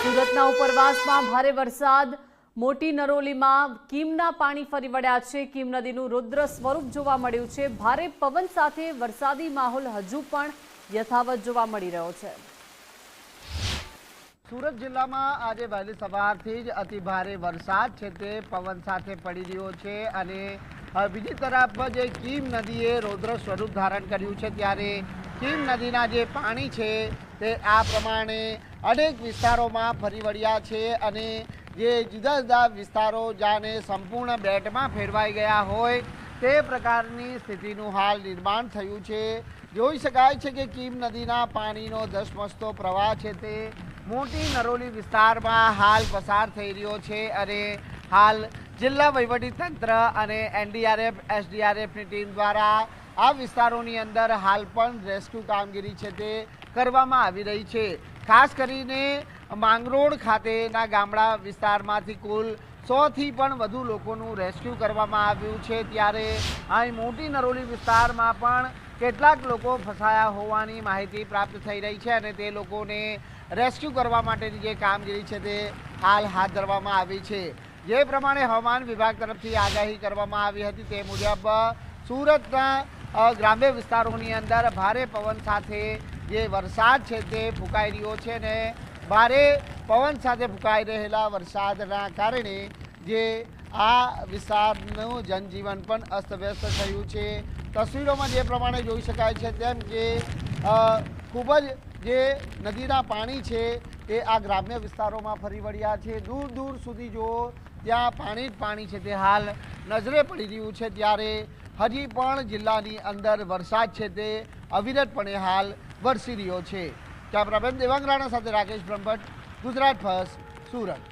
સુરતના ઉપરવાસમાં ભારે વરસાદ, મોટી નરોલીમાં કીમના પાણી ફરી વળ્યા છે। કીમ નદીનું રુદ્ર સ્વરૂપ જોવા મળ્યું છે। ભારે પવન સાથે વરસાદી માહોલ હજુ પણ યથાવત જોવા મળી રહ્યો છે। સુરત જિલ્લામાં આજે વહેલી સવારથી જ અતિ ભારે વરસાદ છે તે પવન સાથે પડી રહ્યો છે અને બીજી તરફ જે કીમ નદીએ રૌદ્ર સ્વરૂપ ધારણ કર્યું છે ત્યારે કીમ નદીના જે પાણી છે તે આ પ્રમાણે અનેક વિસ્તારોમાં ફરી વળ્યા છે અને જે જુદા જુદા વિસ્તારો જાણે સંપૂર્ણ બેટમાં ફેરવાઈ ગયા હોય તે પ્રકારની સ્થિતિનું હાલ નિર્માણ થયું છે। જોઈ શકાય છે કે કીમ નદીના પાણીનો ધસમસતો પ્રવાહ છે તે મોટી નરોલી વિસ્તારમાં હાલ પસાર થઈ રહ્યો છે અને હાલ જિલ્લા વહીવટીતંત્ર અને એનડીઆરએફ એસડીઆરએફની ટીમ દ્વારા આ વિસ્તારોની અંદર હાલ પણ રેસ્ક્યુ કામગીરી છે તે કરવામાં આવી રહી છે। ખાસ કરીને માંગરોળ ખાતેના ગામડા વિસ્તારમાંથી કુલ 100થી પણ વધુ લોકોનું રેસ્ક્યુ કરવામાં આવ્યું છે ત્યારે અહીં મોટી નરોલી વિસ્તારમાં પણ કેટલાક લોકો ફસાયા હોવાની માહિતી પ્રાપ્ત થઈ રહી છે અને તે લોકોને રેસ્ક્યુ કરવા માટેની જે કામગીરી છે તે હાલ હાથ ધરવામાં આવી છે। જે પ્રમાણે હવામાન વિભાગ તરફથી આગાહી કરવામાં આવી હતી તે મુજબ સુરતના ગ્રામ્ય વિસ્તારોની અંદર ભારે પવન સાથે જે વરસાદ છે તે ફૂંકાઈ રહ્યો છે ને ભારે પવન સાથે ફૂંકાઈ રહેલા વરસાદના કારણે જે આ વિસ્તારનું જનજીવન પણ અસ્તવ્યસ્ત થયું છે। તસવીરોમાં જે પ્રમાણે જોઈ શકાય છે તેમ કે ખૂબ જ જે નદીના પાણી છે તે આ ગ્રામ્ય વિસ્તારોમાં ફરી વળ્યા છે। દૂર દૂર સુધી જો ત્યાં પાણી જ પાણી છે તે હાલ નજરે પડી રહ્યું છે ત્યારે હજી પણ જિલ્લાની અંદર વરસાદ છે તે અવિરતપણે હાલ વરસી રહ્યો છે। કેમેરામેન દેવાંગ રાણા સાથે રાકેશ બ્રહ્મભટ્ટ, ગુજરાત ફર્સ્ટ, સુરત।